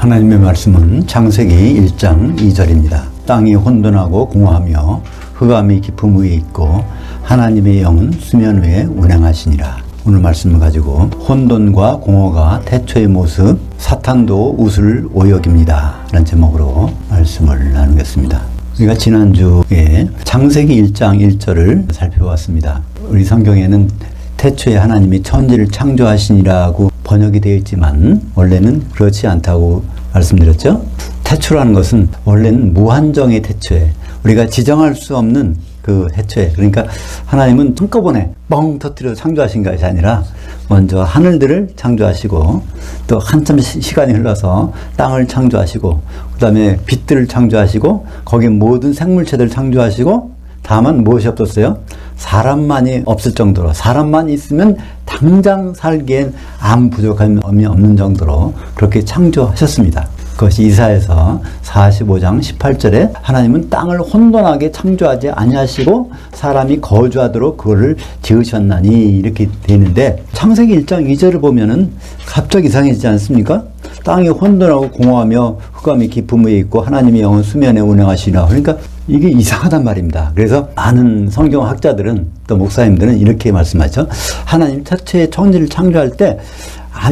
하나님의 말씀은 창세기 1장 2절입니다. 땅이 혼돈하고 공허하며 흑암이 깊음 위에 있고 하나님의 영은 수면 위에 운행하시니라. 오늘 말씀을 가지고 혼돈과 공허가 태초의 모습, 사탄도 우슬 오역입니다 라는 제목으로 말씀을 나누겠습니다. 우리가 지난주에 창세기 1장 1절을 살펴봤습니다. 우리 성경에는 태초에 하나님이 천지를 창조하시니라고 번역이 되어 있지만 원래는 그렇지 않다고 말씀드렸죠. 태초라는 것은 원래는 무한정의 태초에, 우리가 지정할 수 없는 그 태초에, 그러니까 하나님은 한꺼번에 뻥 터뜨려 창조하신 것이 아니라 먼저 하늘들을 창조하시고 또 한참 시간이 흘러서 땅을 창조하시고 그 다음에 빛들을 창조하시고 거기에 모든 생물체들을 창조하시고 다만 무엇이 없었어요? 사람만이 없을 정도로, 사람만 있으면 당장 살기엔 아무 부족함이 없는 정도로 그렇게 창조하셨습니다. 그것이 이사야서 45장 18절에 하나님은 땅을 혼돈하게 창조하지 아니하시고 사람이 거주하도록 그거를 지으셨나니 이렇게 되는데, 창세기 1장 2절을 보면은 갑자기 이상해지지 않습니까? 땅이 혼돈하고 공허하며 흑암이 깊음 위에 있고 하나님의 영은 수면에 운행하시나. 그러니까 이게 이상하단 말입니다. 그래서 많은 성경학자들은 또 목사님들은 이렇게 말씀하죠. 하나님 태초에 천지를 창조할 때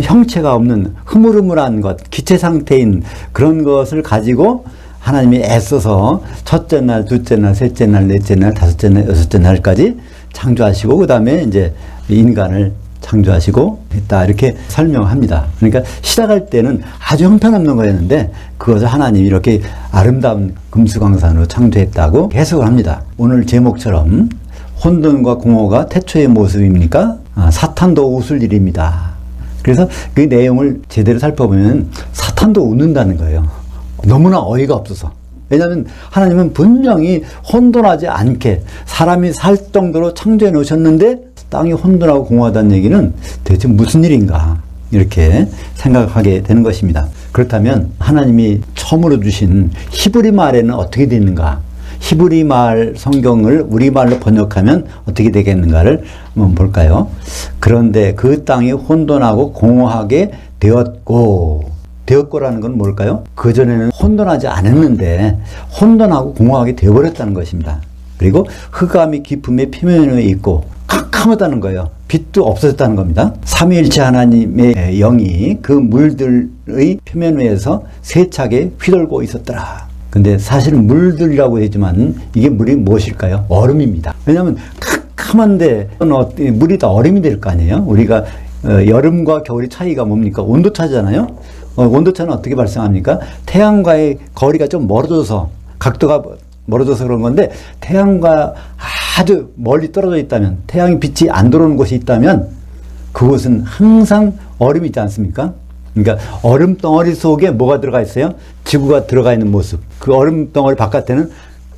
형체가 없는 흐물흐물한 것, 기체 상태인 그런 것을 가지고 하나님이 애써서 첫째 날, 둘째 날, 셋째 날, 넷째 날, 다섯째 날, 여섯째 날까지 창조하시고 그 다음에 이제 인간을 창조하시고 했다 이렇게 설명합니다. 그러니까 시작할 때는 아주 형편없는 거였는데 그것을 하나님이 이렇게 아름다운 금수강산으로 창조했다고 해석을 합니다. 오늘 제목처럼 혼돈과 공허가 태초의 모습입니까? 사탄도 웃을 일입니다. 그래서 그 내용을 제대로 살펴보면 사탄도 웃는다는 거예요. 너무나 어이가 없어서. 왜냐하면 하나님은 분명히 혼돈하지 않게 사람이 살 정도로 창조해 놓으셨는데 땅이 혼돈하고 공허하다는 얘기는 대체 무슨 일인가 이렇게 생각하게 되는 것입니다. 그렇다면 하나님이 처음으로 주신 히브리 말에는 어떻게 되는가, 히브리 말 성경을 우리말로 번역하면 어떻게 되겠는가를 한번 볼까요? 그런데 그 땅이 혼돈하고 공허하게 되었고라는 건 뭘까요? 그전에는 혼돈하지 않았는데 혼돈하고 공허하게 되어버렸다는 것입니다. 그리고 흑암이 깊음의 표면에 있고 캄캄하다는 거예요. 빛도 없어졌다는 겁니다. 삼위일체 하나님의 영이 그 물들의 표면 위에서 세차게 휘돌고 있었더라. 근데 사실은 물들이라고 하지만 이게 물이 무엇일까요? 얼음입니다. 왜냐하면 캄캄한데 물이 다 얼음이 될 거 아니에요? 우리가 여름과 겨울의 차이가 뭡니까? 온도 차잖아요. 온도차는 어떻게 발생합니까? 태양과의 거리가 좀 멀어져서, 각도가 멀어져서 그런 건데, 태양과 아주 멀리 떨어져 있다면, 태양의 빛이 안 들어오는 곳이 있다면 그곳은 항상 얼음이 있지 않습니까? 그러니까 얼음 덩어리 속에 뭐가 들어가 있어요? 지구가 들어가 있는 모습. 그 얼음 덩어리 바깥에는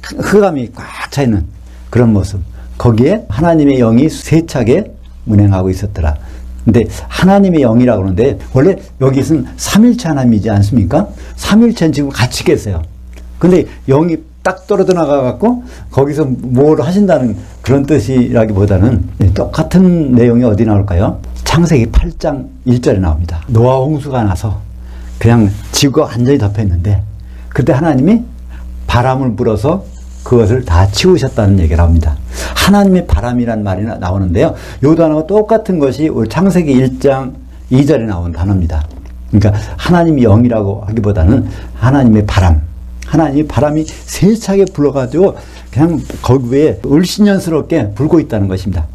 흑암이 꽉 차 있는 그런 모습. 거기에 하나님의 영이 세차게 운행하고 있었더라. 근데 하나님의 영이라고 그러는데 원래 여기서는 삼일체 하나님이지 않습니까? 삼일체는 지금 같이 계세요. 근데 영이 딱 떨어져 나가갖고 거기서 뭘 하신다는 그런 뜻이라기보다는 똑같은 내용이 어디 나올까요? 창세기 8장 1절에 나옵니다. 노아 홍수가 나서 그냥 지구가 완전히 덮여있는데 그때 하나님이 바람을 불어서 그것을 다 치우셨다는 얘기를 합니다. 하나님의 바람이란 말이 나오는데요. 이 단어가 똑같은 것이 우리 창세기 1장 2절에 나온 단어입니다. 그러니까 하나님의 영이라고 하기보다는 하나님의 바람. 하나님의 바람이 세차게 불어가지고 그냥 거기 위에 을신연스럽게 불고 있다는 것입니다.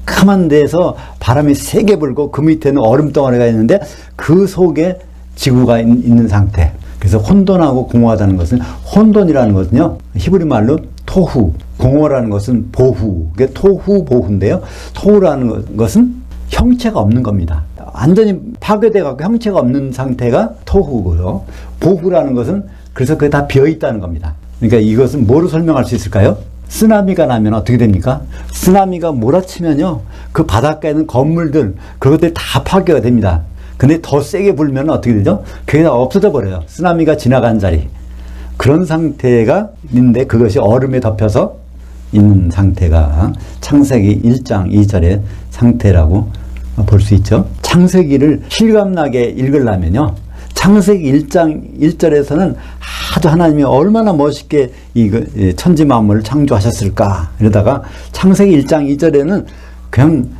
캄캄한 데서 바람이 세게 불고 그 밑에는 얼음덩어리가 있는데 그 속에 지구가 있는 상태. 그래서 혼돈하고 공허하다는 것은, 혼돈이라는 것은요 히브리 말로 토후, 공허라는 것은 보후, 그게 토후 보후인데요. 토후라는 것은 형체가 없는 겁니다. 완전히 파괴돼 갖고 형체가 없는 상태가 토후고요. 보후라는 것은 그래서 그게 다 비어있다는 겁니다. 그러니까 이것은 뭐로 설명할 수 있을까요? 쓰나미가 나면 어떻게 됩니까? 쓰나미가 몰아치면요 그 바닷가에 있는 건물들 그것들이 다 파괴가 됩니다. 근데 더 세게 불면 어떻게 되죠? 그게 다 없어져 버려요. 쓰나미가 지나간 자리. 그런 상태가 있는데 그것이 얼음에 덮여서 있는 상태가 창세기 1장 2절의 상태라고 볼 수 있죠. 창세기를 실감나게 읽으려면요 창세기 1장 1절에서는 아주 하나님이 얼마나 멋있게 천지 만물을 창조하셨을까. 이러다가 창세기 1장 2절에는 그냥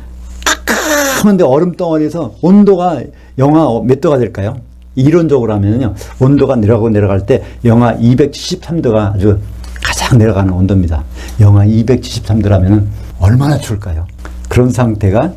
깜깜한데 얼음덩어리에서 온도가 영하 몇 도가 될까요? 이론적으로 하면요, 온도가 내려갈 때 영하 273도가 아주 가장 내려가는 온도입니다. 영하 273도라면 얼마나 추울까요? 그런 상태가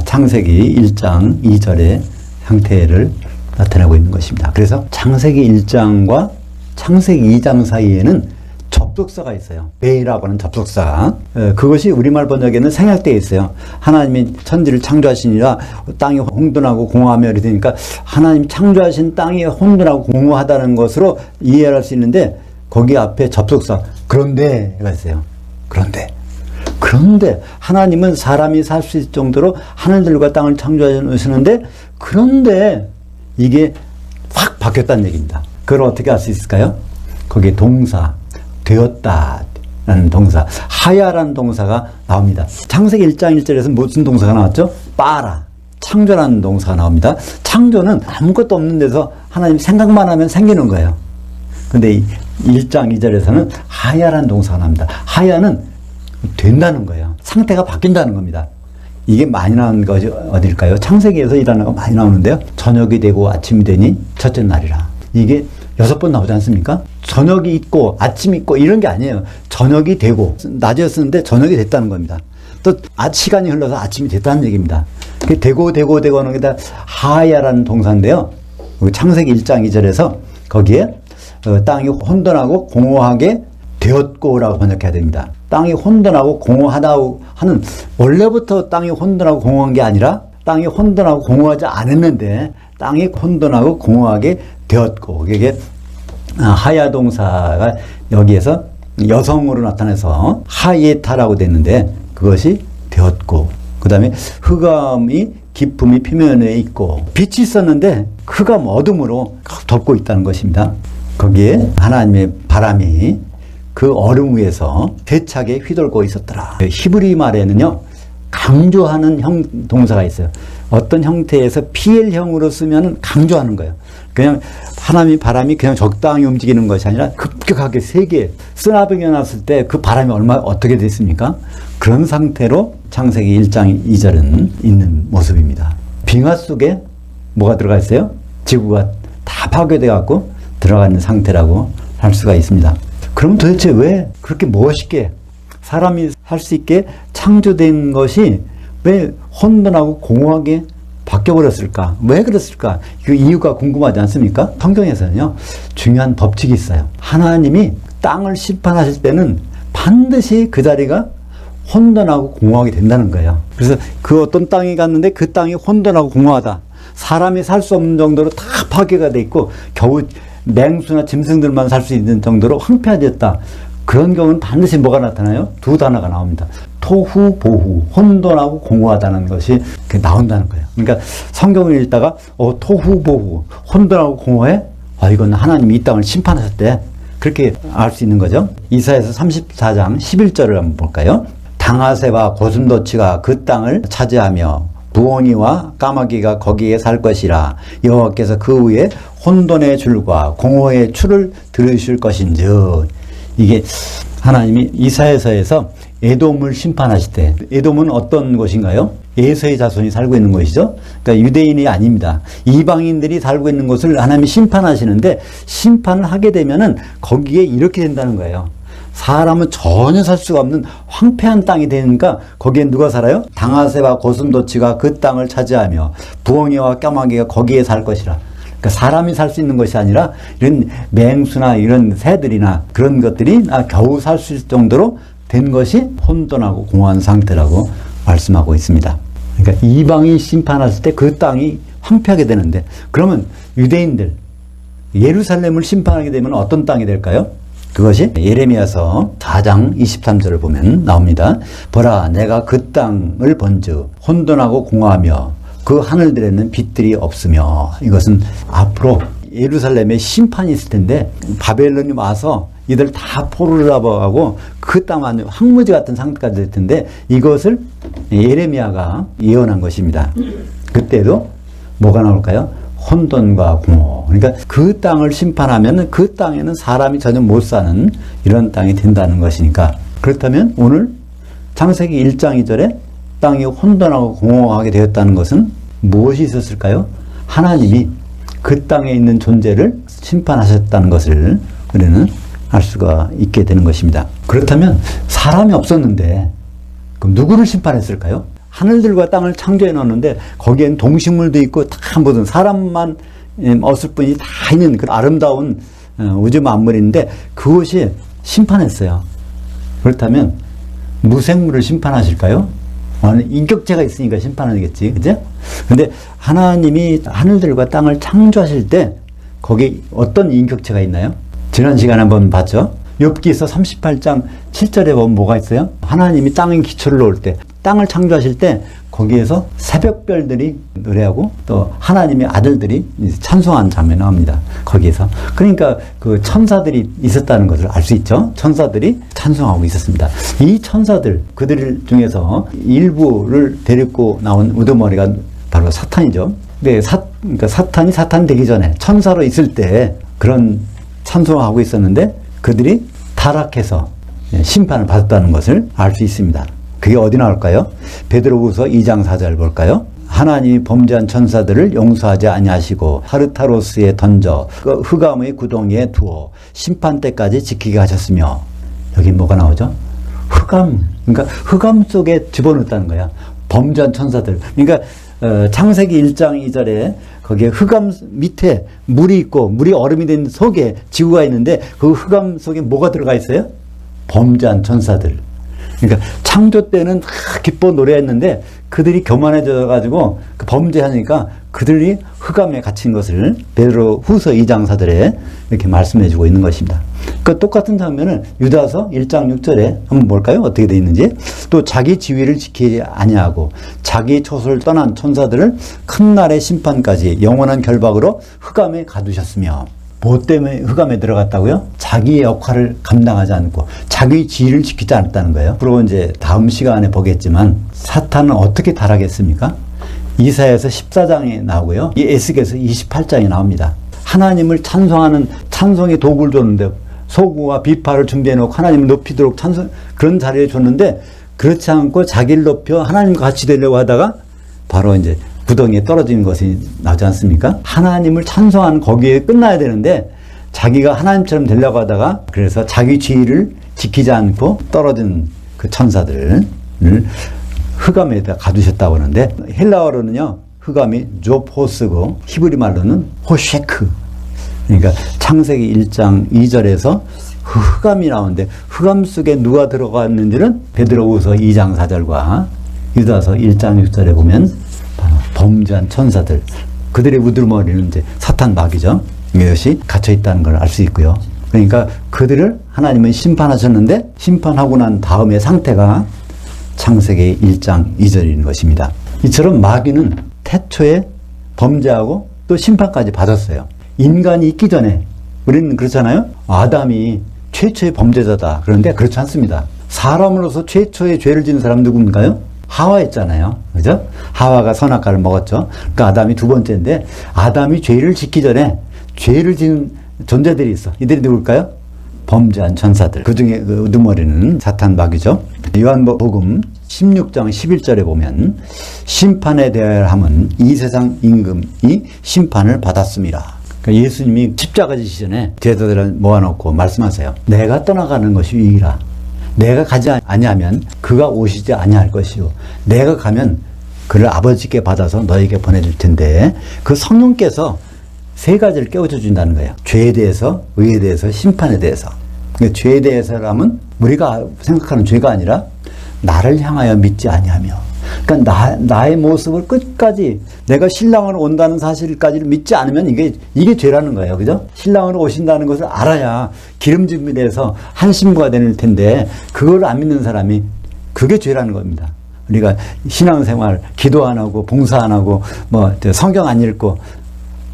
창세기 1장 2절의 상태를 나타내고 있는 것입니다. 그래서 창세기 1장과 창세기 2장 사이에는 접속사가 있어요. 베이라고 하는 접속사. 그것이 우리말 번역에는 생략되어 있어요. 하나님이 천지를 창조하시니라 땅이 혼돈하고 공허하며 이러니까 하나님 창조하신 땅이 혼돈하고 공허하다는 것으로 이해할 수 있는데 거기 앞에 접속사 그런데가 있어요. 그런데 하나님은 사람이 살 수 있을 정도로 하늘들과 땅을 창조하시는데 그런데 이게 확 바뀌었다는 얘기입니다. 그걸 어떻게 알 수 있을까요? 거기에 동사 되었다라는 동사, 하야라는 동사가 나옵니다. 창세기 1장 1절에서 무슨 동사가 나왔죠? 빠라, 창조라는 동사가 나옵니다. 창조는 아무것도 없는 데서 하나님 생각만 하면 생기는 거예요. 근데 1장 2절에서는 하야라는 동사가 나옵니다. 하야는 된다는 거예요. 상태가 바뀐다는 겁니다. 이게 많이 나온 것이 어딜까요? 창세기에서 이 단어가 많이 나오는데요. 저녁이 되고 아침이 되니 첫째 날이라. 이게 6번 나오지 않습니까? 저녁이 있고 아침이 있고 이런 게 아니에요. 저녁이 되고 낮이었는데 저녁이 됐다는 겁니다. 또 시간이 흘러서 아침이 됐다는 얘기입니다. 되고 하는 게 다 하야라는 동사인데요. 창세기 1장 2절에서 거기에 땅이 혼돈하고 공허하게 되었고라고 번역해야 됩니다. 땅이 혼돈하고 공허하다고 하는, 원래부터 땅이 혼돈하고 공허한 게 아니라 땅이 혼돈하고 공허하지 않았는데 땅이 혼돈하고 공허하게 되었고, 이게 하야 동사가 여기에서 여성으로 나타나서 하예타라고 됐는데 그것이 되었고, 그 다음에 흑암이 기품이 표면에 있고, 빛이 있었는데 흑암 어둠으로 덮고 있다는 것입니다. 거기에 하나님의 바람이 그 얼음 위에서 대차게 휘돌고 있었더라. 히브리 말에는요, 강조하는 동사가 있어요. 어떤 형태에서 PL형으로 쓰면 강조하는 거예요. 그냥 하나님의 바람이 그냥 적당히 움직이는 것이 아니라 급격하게 세게 쓰나미가 났을 때 그 바람이 어떻게 됐습니까? 그런 상태로 창세기 1장 2절은 있는 모습입니다. 빙하 속에 뭐가 들어가 있어요? 지구가 다 파괴돼 갖고 들어가 있는 상태라고 할 수가 있습니다. 그럼 도대체 왜 그렇게 멋있게 사람이 살 수 있게 창조된 것이 왜 혼돈하고 공허하게 바뀌어버렸을까? 왜 그랬을까? 그 이유가 궁금하지 않습니까? 성경에서는요, 중요한 법칙이 있어요. 하나님이 땅을 심판하실 때는 반드시 그 자리가 혼돈하고 공허하게 된다는 거예요. 그래서 그 어떤 땅에 갔는데 그 땅이 혼돈하고 공허하다. 사람이 살 수 없는 정도로 다 파괴가 돼 있고 겨우 맹수나 짐승들만 살 수 있는 정도로 황폐화됐다. 그런 경우는 반드시 뭐가 나타나요? 두 단어가 나옵니다. 토후, 보후, 혼돈하고 공허하다는 것이 나온다는 거예요. 그러니까 성경을 읽다가 토후, 보후, 혼돈하고 공허해? 이건 하나님이 이 땅을 심판하셨대. 그렇게 알 수 있는 거죠. 이사야서 34장 11절을 한번 볼까요? 당아새와 고슴도치가 그 땅을 차지하며 부엉이와 까마귀가 거기에 살 것이라. 여호와께서 그 위에 혼돈의 줄과 공허의 추를 들으실 것인즉. 이게 하나님이 이사야서에서 에돔을 심판하실 때, 에돔은 어떤 곳인가요? 에서의 자손이 살고 있는 곳이죠. 그러니까 유대인이 아닙니다. 이방인들이 살고 있는 곳을 하나님이 심판하시는데, 심판을 하게 되면은 거기에 이렇게 된다는 거예요. 사람은 전혀 살 수가 없는 황폐한 땅이 되니까 거기에 누가 살아요? 당아새와 고슴도치가 그 땅을 차지하며 부엉이와 까마귀가 거기에 살 것이라. 그러니까 사람이 살 수 있는 것이 아니라 이런 맹수나 이런 새들이나 그런 것들이 겨우 살 수 있을 정도로 된 것이 혼돈하고 공허한 상태라고 말씀하고 있습니다. 그러니까 이방이 심판하실 때 그 땅이 황폐하게 되는데, 그러면 유대인들 예루살렘을 심판하게 되면 어떤 땅이 될까요? 그것이 예레미야서 4장 23절을 보면 나옵니다. 보라, 내가 그 땅을 본즉 혼돈하고 공허하며 그 하늘들에는 빛들이 없으며. 이것은 앞으로 예루살렘에 심판이 있을 텐데 바벨론이 와서 이들 다 포로를 잡아가고 그 땅 안에 황무지 같은 상태까지 될 텐데 이것을 예레미야가 예언한 것입니다. 그때도 뭐가 나올까요? 혼돈과 공허. 그러니까 그 땅을 심판하면 그 땅에는 사람이 전혀 못 사는 이런 땅이 된다는 것이니까. 그렇다면 오늘 창세기 1장 2절에 땅이 혼돈하고 공허하게 되었다는 것은 무엇이 있었을까요? 하나님이 그 땅에 있는 존재를 심판하셨다는 것을 우리는 알 수가 있게 되는 것입니다. 그렇다면 사람이 없었는데 그럼 누구를 심판했을까요? 하늘들과 땅을 창조해 놓았는데 거기엔 동식물도 있고 다 모든 사람만 없을 뿐이 다 있는 그 아름다운 우주 만물인데 그것이 심판했어요. 그렇다면 무생물을 심판하실까요? 인격체가 있으니까 심판하겠지, 그죠? 근데 하나님이 하늘들과 땅을 창조하실 때 거기 어떤 인격체가 있나요? 지난 시간에 한번 봤죠? 욥기서 38장 7절에 보면 뭐가 있어요? 하나님이 땅에 기초를 놓을 때, 땅을 창조하실 때 거기에서 새벽별들이 노래하고 또 하나님의 아들들이 찬송한 장면이 나옵니다. 거기에서. 그러니까 그 천사들이 있었다는 것을 알 수 있죠. 천사들이 찬송하고 있었습니다. 이 천사들, 그들 중에서 일부를 데리고 나온 우두머리가 바로 사탄이죠. 근데 그러니까 사탄이 되기 전에 천사로 있을 때 그런 찬송하고 있었는데 그들이 타락해서 심판을 받았다는 것을 알 수 있습니다. 그게 어디 나올까요? 베드로후서 2장 4절 볼까요? 하나님이 범죄한 천사들을 용서하지 아니하시고 타르타로스에 던져 그 흑암의 구덩이에 두어 심판 때까지 지키게 하셨으며, 여기 뭐가 나오죠? 흑암. 그러니까 흑암 속에 집어넣었다는 거야. 범죄한 천사들. 그러니까 창세기 1장 2절에 거기에 흑암 밑에 물이 있고 물이 얼음이 된 속에 지구가 있는데 그 흑암 속에 뭐가 들어가 있어요? 범죄한 천사들. 그러니까 창조 때는 기뻐 노래했는데 그들이 교만해져 가지고 범죄하니까 그들이 흑암에 갇힌 것을 베드로후서 2장 4절에 이렇게 말씀해 주고 있는 것입니다. 그 똑같은 장면을 유다서 1장 6절에 한번 볼까요? 어떻게 되어 있는지. 또 자기 지위를 지키지 아니하고 자기 처소를 떠난 천사들을 큰 날의 심판까지 영원한 결박으로 흑암에 가두셨으며. 뭐 때문에 흑암에 들어갔다고요? 자기의 역할을 감당하지 않고 자기 지위를 지키지 않았다는 거예요. 그리고 이제 다음 시간에 보겠지만 사탄은 어떻게 타락했습니까? 이사야서 14장에 나오고요. 이 에스겔서 28장에 나옵니다. 하나님을 찬송하는 찬송의 도구를 줬는데 소구와 비파를 준비해 놓고 하나님을 높이도록 그런 자리에 줬는데 그렇지 않고 자기를 높여 하나님과 같이 되려고 하다가 바로 이제 구덩이에 떨어지는 것이 나오지 않습니까? 하나님을 찬송하는 거기에 끝나야 되는데 자기가 하나님처럼 되려고 하다가 그래서 자기 지위를 지키지 않고 떨어진 그 천사들을 흑암에다 가두셨다고 하는데 헬라어로는요 흑암이 조포스고 히브리 말로는 호쉐크. 그러니까 창세기 1장 2절에서 흑암이 나오는데 흑암 속에 누가 들어갔는지는 베드로후서 2장 4절과 유다서 1장 6절에 보면 범죄한 천사들, 그들의 우두머리는 이제 사탄 마귀죠. 이것이 갇혀 있다는 걸 알 수 있고요. 그러니까 그들을 하나님은 심판하셨는데 심판하고 난 다음의 상태가 창세기 1장 2절인 것입니다. 이처럼 마귀는 태초에 범죄하고 또 심판까지 받았어요. 인간이 있기 전에 우리는 그렇잖아요. 아담이 최초의 범죄자다. 그런데 그렇지 않습니다. 사람으로서 최초의 죄를 지은 사람 누구인가요? 하와였잖아요. 그죠? 하와가 선악과를 먹었죠. 그러니까 아담이 두 번째인데 아담이 죄를 짓기 전에 죄를 지은 존재들이 있어. 이들이 누굴까요? 범죄한 천사들. 그 중에 그 우두머리는 사탄 마귀죠. 요한복음 16장 11절에 보면 심판에 대하여 함은 이 세상 임금이 심판을 받았습니다. 그러니까 예수님이 십자가 지시 전에 제자들을 모아놓고 말씀하세요. 내가 떠나가는 것이 유일하라. 내가 가지 아니하면 그가 오시지 아니할 것이요 내가 가면 그를 아버지께 받아서 너에게 보내줄 텐데 그 성령께서 세 가지를 깨우쳐 준다는 거예요. 죄에 대해서, 의에 대해서, 심판에 대해서. 그러니까 죄에 대해서라면 우리가 생각하는 죄가 아니라 나를 향하여 믿지 아니하며, 그러니까 나의 모습을 끝까지 내가 신랑으로 온다는 사실까지를 믿지 않으면 이게 죄라는 거예요. 그죠? 신랑으로 오신다는 것을 알아야 기름짐이 돼서 한 신부가 될 텐데 그걸 안 믿는 사람이 그게 죄라는 겁니다. 우리가 신앙생활 기도 안 하고 봉사 안 하고 뭐 성경 안 읽고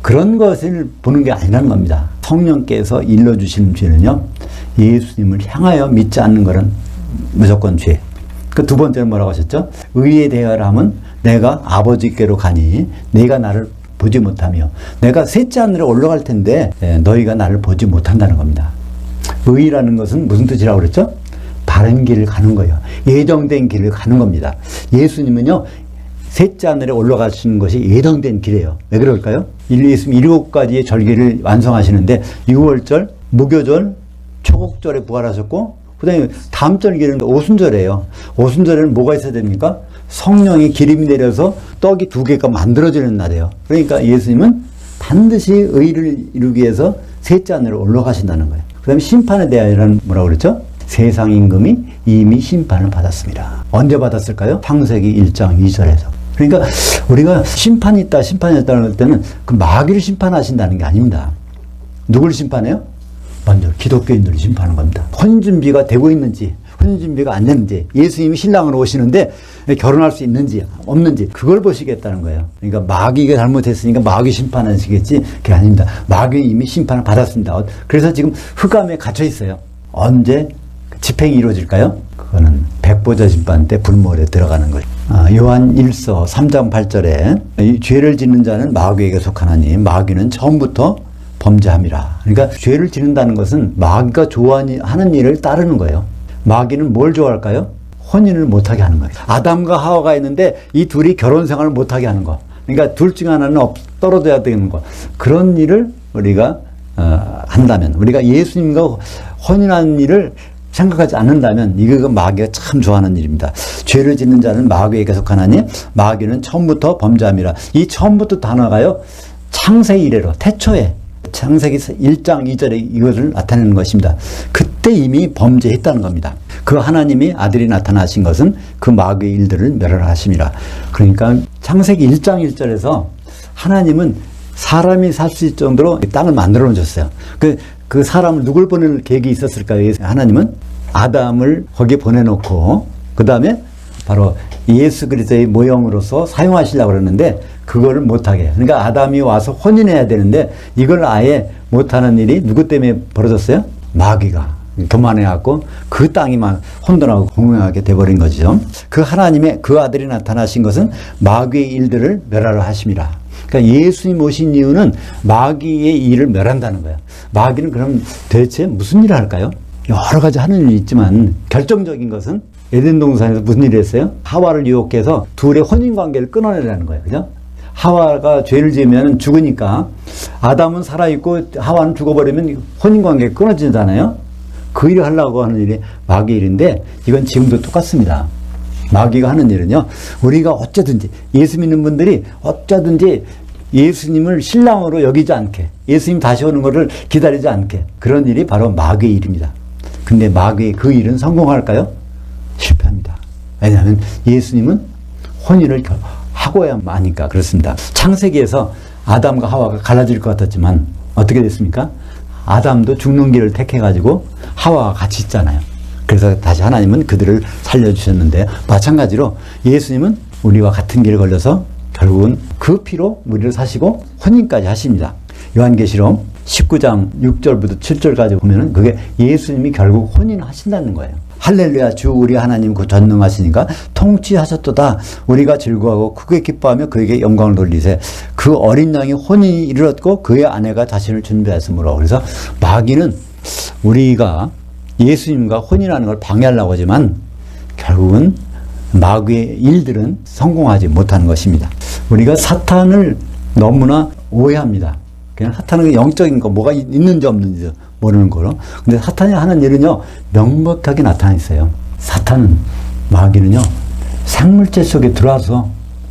그런 것을 보는 게 아니라는 겁니다. 성령께서 일러주시는 죄는요, 예수님을 향하여 믿지 않는 것은 무조건 죄. 그 두 번째는 뭐라고 하셨죠? 의에 대하여 하면 내가 아버지께로 가니 네가 나를 보지 못하며 내가 셋째 하늘에 올라갈 텐데 너희가 나를 보지 못한다는 겁니다. 의라는 것은 무슨 뜻이라고 그랬죠? 바른 길을 가는 거예요. 예정된 길을 가는 겁니다. 예수님은요, 셋째 하늘에 올라가시는 것이 예정된 길이에요. 왜 그럴까요? 예수님 7가지의 절기를 완성하시는데 6월절, 무교절, 초곡절에 부활하셨고 그 다음에 다음 절기는 오순절이에요. 오순절에는 뭐가 있어야 됩니까? 성령이 기름이 내려서 떡이 2개가 만들어지는 날이에요. 그러니까 예수님은 반드시 의를 이루기 위해서 셋째 하늘에 올라가신다는 거예요. 그 다음에 심판에 대하여는 뭐라고 그랬죠? 세상 임금이 이미 심판을 받았습니다. 언제 받았을까요? 창세기 1장 2절에서. 그러니까 우리가 심판이 있다, 심판이 있다는 할 때는 그 마귀를 심판하신다는 게 아닙니다. 누굴 심판해요? 먼저 기독교인들을 심판하는 겁니다. 혼인준비가 되고 있는지, 혼인준비가 안 되는지, 예수님이 신랑으로 오시는데 결혼할 수 있는지, 없는지, 그걸 보시겠다는 거예요. 그러니까 마귀가 잘못했으니까 마귀 심판하시겠지? 그게 아닙니다. 마귀는 이미 심판을 받았습니다. 그래서 지금 흑암에 갇혀 있어요. 언제 집행이 이루어질까요? 그거는 백보자 심판 때 불모에 들어가는 거죠. 요한 1서 3장 8절에 죄를 짓는 자는 마귀에게 속하나니 마귀는 처음부터 범죄함이라. 그러니까 죄를 짓는다는 것은 마귀가 좋아하는 일을 따르는 거예요. 마귀는 뭘 좋아할까요? 혼인을 못하게 하는 거예요. 아담과 하와가 있는데 이 둘이 결혼 생활을 못하게 하는 거. 그러니까 둘 중 하나는 떨어져야 되는 거. 그런 일을 우리가 한다면, 우리가 예수님과 혼인하는 일을 생각하지 않는다면 이거 마귀가 참 좋아하는 일입니다. 죄를 짓는 자는 마귀에게 속하나니 마귀는 처음부터 범죄함이라. 이 처음부터 단어가요, 창세기 이래로 태초에 창세기 1장 2절에 이것을 나타내는 것입니다. 그때 이미 범죄했다는 겁니다. 그 하나님이 아들이 나타나신 것은 그 마귀의 일들을 멸하심이라. 그러니까 창세기 1장 1절에서 하나님은 사람이 살 수 있을 정도로 땅을 만들어 놓으셨어요. 그 사람을 누굴 보낼 계획이 있었을까요? 하나님은 아담을 거기에 보내놓고 그 다음에 바로 예수 그리스도의 모형으로서 사용하시려고 그러는데 그거를 못하게. 그러니까 아담이 와서 혼인해야 되는데 이걸 아예 못하는 일이 누구 때문에 벌어졌어요? 마귀가 교만해갖고 그 땅이만 혼돈하고 공명하게 돼버린 거죠. 그 하나님의 그 아들이 나타나신 것은 마귀의 일들을 멸하려 하심이라. 그러니까 예수님 오신 이유는 마귀의 일을 멸한다는 거예요. 마귀는 그럼 대체 무슨 일을 할까요? 여러 가지 하는 일이 있지만 결정적인 것은 에덴 동산에서 무슨 일을 했어요? 하와를 유혹해서 둘의 혼인 관계를 끊어내라는 거예요. 그죠? 하와가 죄를 지으면 죽으니까 아담은 살아있고 하와는 죽어버리면 혼인 관계가 끊어지잖아요. 그 일을 하려고 하는 일이 마귀의 일인데 이건 지금도 똑같습니다. 마귀가 하는 일은요, 우리가 어쩌든지 예수 믿는 분들이 어쩌든지 예수님을 신랑으로 여기지 않게, 예수님 다시 오는 것을 기다리지 않게, 그런 일이 바로 마귀의 일입니다. 근데 마귀의 그 일은 성공할까요? 실패합니다. 왜냐하면 예수님은 혼인을 하고야 마니까 그렇습니다. 창세기에서 아담과 하와가 갈라질 것 같았지만 어떻게 됐습니까? 아담도 죽는 길을 택해가지고 하와가 같이 있잖아요. 그래서 다시 하나님은 그들을 살려주셨는데, 마찬가지로 예수님은 우리와 같은 길을 걸려서 결국은 그 피로 우리를 사시고 혼인까지 하십니다. 요한계시록 19장 6절부터 7절까지 보면은 그게 예수님이 결국 혼인하신다는 거예요. 할렐루야, 주 우리 하나님 그 전능하시니까 통치하셨도다. 우리가 즐거워하고 크게 기뻐하며 그에게 영광을 돌리세. 그 어린 양이 혼인이 이르렀고 그의 아내가 자신을 준비하였으므로. 그래서 마귀는 우리가 예수님과 혼인하는 걸 방해하려고 하지만 결국은 마귀의 일들은 성공하지 못하는 것입니다. 우리가 사탄을 너무나 오해합니다. 그냥 사탄은 영적인 거 뭐가 있는지 없는지 모르는 거로. 근데 사탄이 하는 일은요, 명백하게 나타나 있어요. 사탄은, 마귀는요, 생물체 속에 들어와서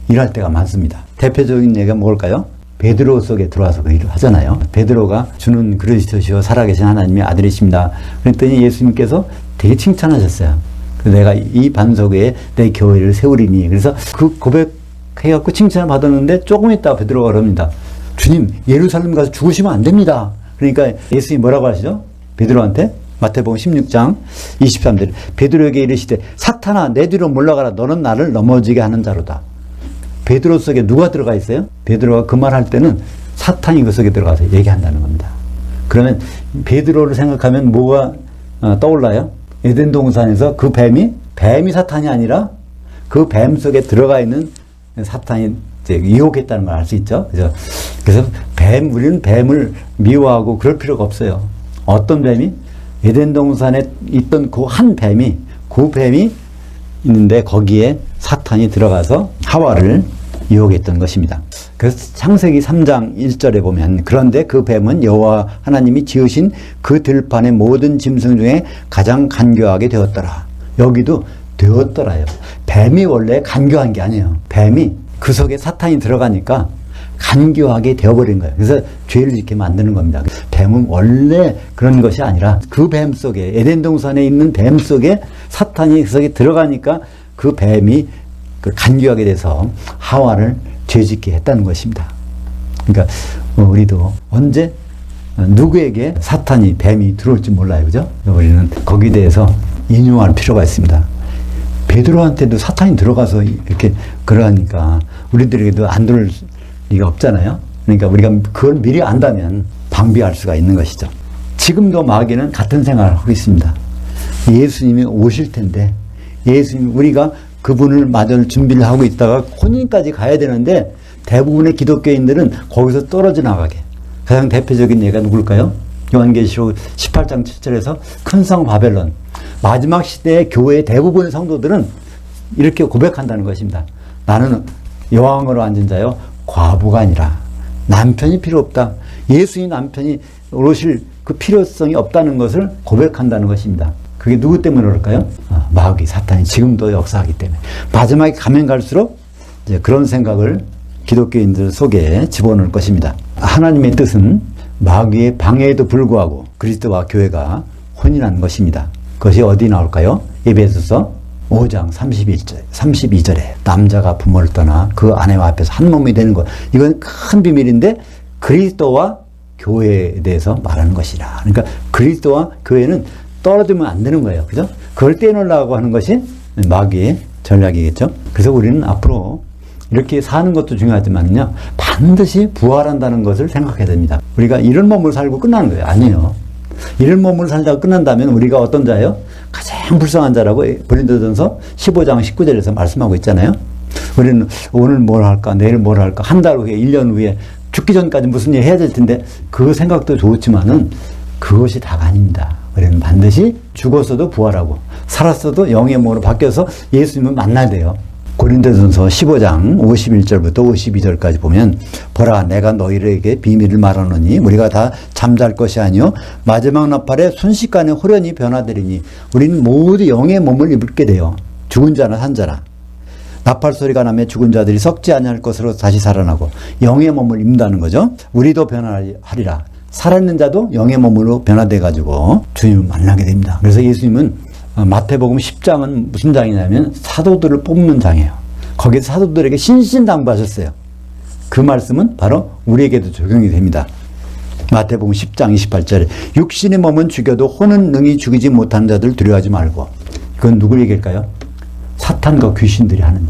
일할 때가 많습니다. 대표적인 얘기가 뭘까요? 베드로 속에 들어와서 그 일을 하잖아요. 베드로가 주는 그리스도시요 살아계신 하나님의 아들이십니다. 그랬더니 예수님께서 되게 칭찬하셨어요. 내가 이 반석 위에 내 교회를 세우리니. 그래서 그 고백해갖고 칭찬을 받았는데 조금 있다가 베드로가 그럽니다. 주님, 예루살렘 가서 죽으시면 안 됩니다. 그러니까 예수님이 뭐라고 하시죠? 베드로한테 마태복음 16장 23절 베드로에게 이르시되 사탄아 내 뒤로 물러가라. 너는 나를 넘어지게 하는 자로다. 베드로 속에 누가 들어가 있어요? 베드로가 그 말 할 때는 사탄이 그 속에 들어가서 얘기한다는 겁니다. 그러면 베드로를 생각하면 뭐가 떠올라요? 에덴 동산에서 그 뱀이 사탄이 아니라 그 뱀 속에 들어가 있는 사탄이 때 유혹했다는 걸 알 수 있죠. 그래서 우리는 뱀을 미워하고 그럴 필요가 없어요. 어떤 뱀이? 에덴 동산에 있던 그 한 뱀이, 있는데 거기에 사탄이 들어가서 하와를 유혹했던 것입니다. 그래서 창세기 3장 1절에 보면 그런데 그 뱀은 여호와 하나님이 지으신 그 들판의 모든 짐승 중에 가장 간교하게 되었더라. 여기도 되었더라요. 뱀이 원래 간교한 게 아니에요. 뱀이 그 속에 사탄이 들어가니까 간교하게 되어버린 거예요. 그래서 죄를 짓게 만드는 겁니다. 뱀은 원래 그런 것이 아니라 그 뱀 속에, 에덴 동산에 있는 뱀 속에 사탄이 그 속에 들어가니까 그 뱀이 간교하게 돼서 하와를 죄짓게 했다는 것입니다. 그러니까 우리도 언제 누구에게 사탄이, 뱀이 들어올지 몰라요. 그죠? 우리는 거기에 대해서 인용할 필요가 있습니다. 베드로한테도 사탄이 들어가서 이렇게 그러니까 우리들에게도 안 들어올 리가 없잖아요. 그러니까 우리가 그걸 미리 안다면 방비할 수가 있는 것이죠. 지금도 마귀는 같은 생각을 하고 있습니다. 예수님이 오실 텐데, 예수님, 우리가 그분을 맞을 준비를 하고 있다가 혼인까지 가야 되는데 대부분의 기독교인들은 거기서 떨어져 나가게. 가장 대표적인 예가 누굴까요? 요한계시록 18장 7절에서 큰 성 바벨론. 마지막 시대의 교회의 대부분의 성도들은 이렇게 고백한다는 것입니다. 나는 여왕으로 앉은 자요, 과부가 아니라 남편이 필요 없다. 예수님 남편이 오실 그 필요성이 없다는 것을 고백한다는 것입니다. 그게 누구 때문에 그럴까요? 마귀, 사탄이 지금도 역사하기 때문에. 마지막에 가면 갈수록 이제 그런 생각을 기독교인들 속에 집어넣을 것입니다. 하나님의 뜻은 마귀의 방해에도 불구하고 그리스도와 교회가 혼인한 것입니다. 그것이 어디 나올까요? 에베소서 5장 32절에 남자가 부모를 떠나 그 아내와 앞에서 한 몸이 되는 것. 이건 큰 비밀인데 그리스도와 교회에 대해서 말하는 것이라. 그러니까 그리스도와 교회는 떨어지면 안 되는 거예요. 그죠? 그걸 떼놓으려고 하는 것이 마귀의 전략이겠죠. 그래서 우리는 앞으로 이렇게 사는 것도 중요하지만요, 반드시 부활한다는 것을 생각해야 됩니다. 우리가 이런 몸을 살고 끝나는 거예요. 아니에요. 이런 몸을 살다가 끝난다면 우리가 어떤 자예요? 가장 불쌍한 자라고 고린도전서 15장 19절에서 말씀하고 있잖아요. 우리는 오늘 뭘 할까, 내일 뭘 할까, 한 달 후에, 1년 후에, 죽기 전까지 무슨 일 해야 될 텐데 그 생각도 좋지만은 그것이 다가 아닙니다. 우리는 반드시 죽었어도 부활하고 살았어도 영의 몸으로 바뀌어서 예수님을 만나야 돼요. 고린도전서 15장 51절부터 52절까지 보면 보라, 내가 너희에게 비밀을 말하노니 우리가 다 잠잘 것이 아니요 마지막 나팔에 순식간에 호련히 변화되리니 우리는 모두 영의 몸을 입게 돼요. 죽은 자나 산 자나. 나팔 소리가 나면 죽은 자들이 썩지 아니할 것으로 다시 살아나고 영의 몸을 입는다는 거죠. 우리도 변화하리라. 살아있는 자도 영의 몸으로 변화돼 가지고 주님을 만나게 됩니다. 그래서 예수님은 마태복음 10장은 무슨 장이냐면 사도들을 뽑는 장이에요. 거기서 사도들에게 신신당부하셨어요. 그 말씀은 바로 우리에게도 적용이 됩니다. 마태복음 10장 28절에 육신의 몸은 죽여도 혼은 능히 죽이지 못하는 자들 두려워하지 말고. 그건 누구 얘기일까요? 사탄과 귀신들이 하는 일.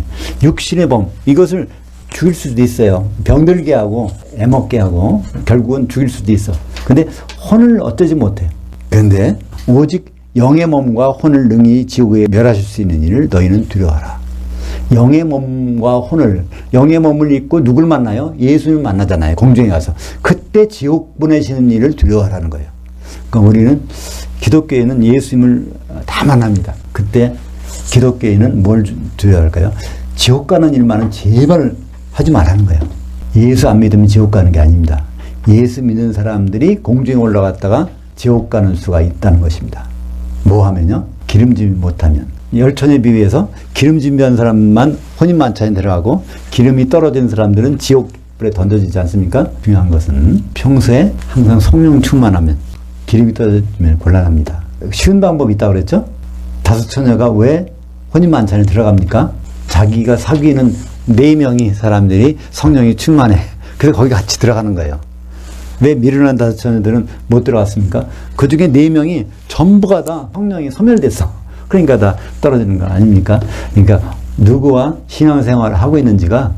육신의 몸, 이것을 죽일 수도 있어요. 병들게 하고 애먹게 하고 결국은 죽일 수도 있어. 근데 혼을 어쩌지 못해. 그런데 오직 영의 몸과 혼을 능히 지옥에 멸하실 수 있는 일을 너희는 두려워하라. 영의 몸과 혼을, 영의 몸을 입고 누굴 만나요? 예수님을 만나잖아요. 공중에 가서. 그때 지옥 보내시는 일을 두려워하라는 거예요. 그러니까 우리는 기독교에는 예수님을 다 만납니다. 그때 기독교인은 뭘 두려워할까요? 지옥 가는 일만은 제발 하지 말라는 거예요. 예수 안 믿으면 지옥 가는 게 아닙니다. 예수 믿는 사람들이 공중에 올라갔다가 지옥 가는 수가 있다는 것입니다. 뭐 하면요? 기름짐 못하면. 열천에 비유해서 기름짐한 사람만 혼인만찬에 들어가고 기름이 떨어진 사람들은 지옥불에 던져지지 않습니까? 중요한 것은 평소에 항상 성령 충만하면 기름이 떨어지면 곤란합니다. 쉬운 방법이 있다고 그랬죠? 다섯 처녀가 왜 혼인만찬에 들어갑니까? 자기가 사귀는 4명이 사람들이 성령이 충만해. 그래서 거기 같이 들어가는 거예요. 왜 미련한 다섯 처녀들은 못 들어갔습니까? 그 중에 4명이 전부가 다 성령이 소멸됐어. 그러니까 다 떨어지는 거 아닙니까? 그러니까 누구와 신앙생활을 하고 있는지가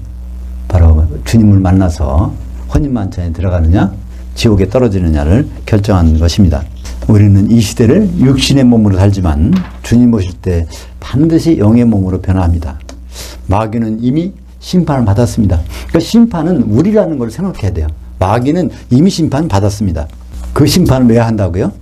바로 주님을 만나서 혼인만찬에 들어가느냐 지옥에 떨어지느냐를 결정하는 것입니다. 우리는 이 시대를 육신의 몸으로 살지만 주님 오실 때 반드시 영의 몸으로 변화합니다. 마귀는 이미 심판을 받았습니다. 그러니까 심판은 우리라는 걸 생각해야 돼요. 마귀는 이미 심판 받았습니다. 그 심판을 왜 한다고요?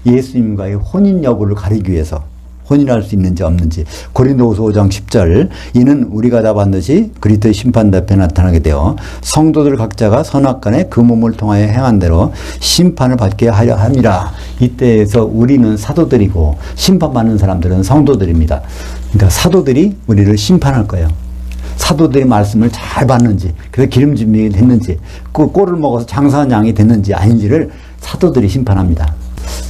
예수님과의 혼인 여부를 가리기 위해서. 혼인할 수 있는지 없는지. 고린도후서 5장 10절 이는 우리가 다 반드시 그리스도의 심판 앞에 나타나게 되어 성도들 각자가 선악간에 그 몸을 통하여 행한 대로 심판을 받게 하려 함이라. 이때에서 우리는 사도들이고 심판받는 사람들은 성도들입니다. 그러니까 사도들이 우리를 심판할 거예요. 사도들의 말씀을 잘 받는지, 그래서 기름 준비가 됐는지, 그 꼴을 먹어서 장사한 양이 됐는지 아닌지를 사도들이 심판합니다.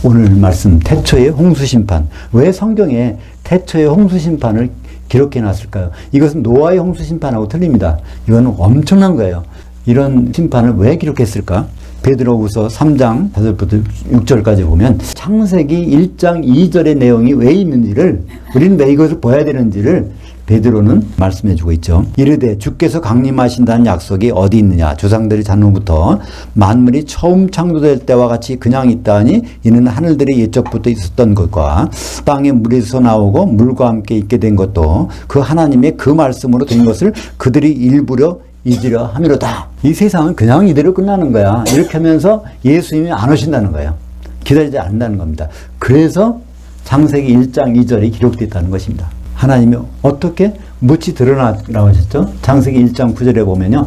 오늘 말씀 태초의 홍수 심판. 왜 성경에 태초의 홍수 심판을 기록해 놨을까요? 이것은 노아의 홍수 심판하고 틀립니다. 이건 엄청난 거예요. 이런 심판을 왜 기록했을까? 베드로후서 3장 5절부터 6절까지 보면 창세기 1장 2절의 내용이 왜 있는지를, 우리는 왜 이것을 봐야 되는지를 베드로는 말씀해 주고 있죠. 이르되 주께서 강림하신다는 약속이 어디 있느냐? 조상들이 장로부터 만물이 처음 창조될 때와 같이 그냥 있다하니 이는 하늘들이 옛적부터 있었던 것과 땅에 물에서 나오고 물과 함께 있게 된 것도 그 하나님의 그 말씀으로 된 것을 그들이 일부러 잊으려 함이로다. 이 세상은 그냥 이대로 끝나는 거야. 이렇게 하면서 예수님이 안 오신다는 거예요. 기다리지 않는다는 겁니다. 그래서 창세기 1장 2절이 기록됐다는 것입니다. 하나님이 어떻게 묻이 드러나라고 하셨죠? 창세기 1장 9절에 보면요.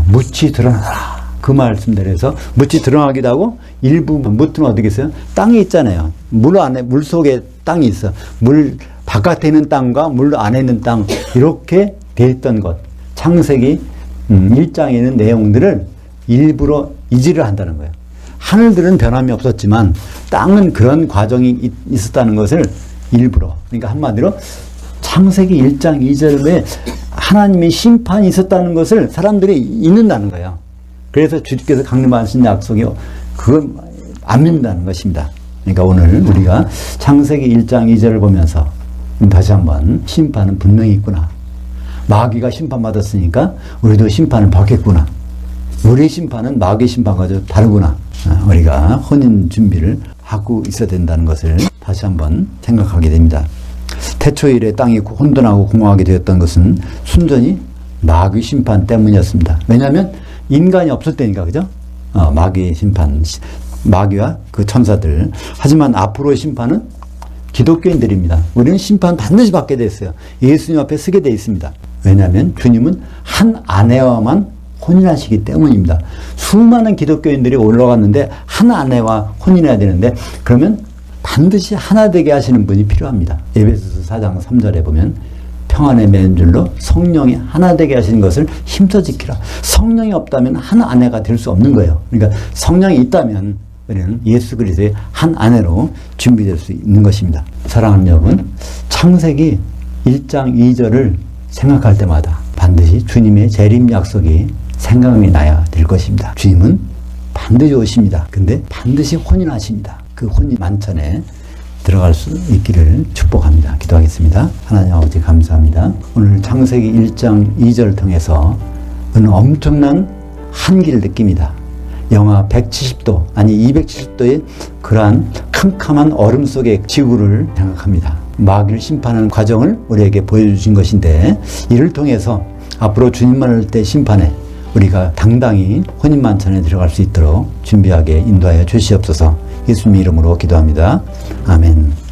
묻이 드러나라. 그 말씀대로 해서 묻이 드러나기도 하고, 일부 묻은 어떻게 있어요? 땅이 있잖아요. 물 안에, 물 속에 땅이 있어. 물 바깥에 있는 땅과 물 안에 있는 땅, 이렇게 돼 있던 것. 창세기 1장에 있는 내용들을 일부러 잊으려 한다는 거예요. 하늘들은 변함이 없었지만 땅은 그런 과정이 있었다는 것을 일부러. 그러니까 한마디로 창세기 1장 2절에 하나님의 심판이 있었다는 것을 사람들이 잊는다는 거예요. 그래서 주께서 강림하신 약속이 그걸 안 믿는다는 것입니다. 그러니까 오늘 우리가 창세기 1장 2절을 보면서 다시 한번 심판은 분명히 있구나. 마귀가 심판받았으니까 우리도 심판을 받겠구나. 우리의 심판은 마귀의 심판과 다르구나. 우리가 혼인 준비를 하고 있어야 된다는 것을 다시 한번 생각하게 됩니다. 태초일에 땅이 혼돈하고 공허하게 되었던 것은 순전히 마귀 심판 때문이었습니다. 왜냐하면 인간이 없을 때니까, 그죠? 마귀의 심판, 마귀와 그 천사들. 하지만 앞으로의 심판은 기독교인들입니다. 우리는 심판 반드시 받게 됐어요. 예수님 앞에 서게 돼 있습니다. 왜냐하면 주님은 한 아내와만 혼인하시기 때문입니다. 수많은 기독교인들이 올라갔는데 한 아내와 혼인해야 되는데, 그러면 반드시 하나 되게 하시는 분이 필요합니다. 에베소서 4장 3절에 보면 평안의 맨줄로 성령이 하나 되게 하시는 것을 힘써 지키라. 성령이 없다면 한 아내가 될 수 없는 거예요. 그러니까 성령이 있다면 우리는 예수 그리스도의 한 아내로 준비될 수 있는 것입니다. 사랑하는 여러분, 창세기 1장 2절을 생각할 때마다 반드시 주님의 재림 약속이 생각이 나야 될 것입니다. 주님은 반드시 오십니다. 근데 반드시 혼인하십니다. 그 혼인 만찬에 들어갈 수 있기를 축복합니다. 기도하겠습니다. 하나님 아버지 감사합니다. 오늘 창세기 1장 2절을 통해서 엄청난 한기를 느낍니다. 영하 170도 아니 270도의 그러한 캄캄한 얼음 속의 지구를 생각합니다. 마귀를 심판하는 과정을 우리에게 보여주신 것인데, 이를 통해서 앞으로 주님만 올 때 심판에 우리가 당당히 혼인만찬에 들어갈 수 있도록 준비하게 인도하여 주시옵소서. 예수님 이름으로 기도합니다. 아멘.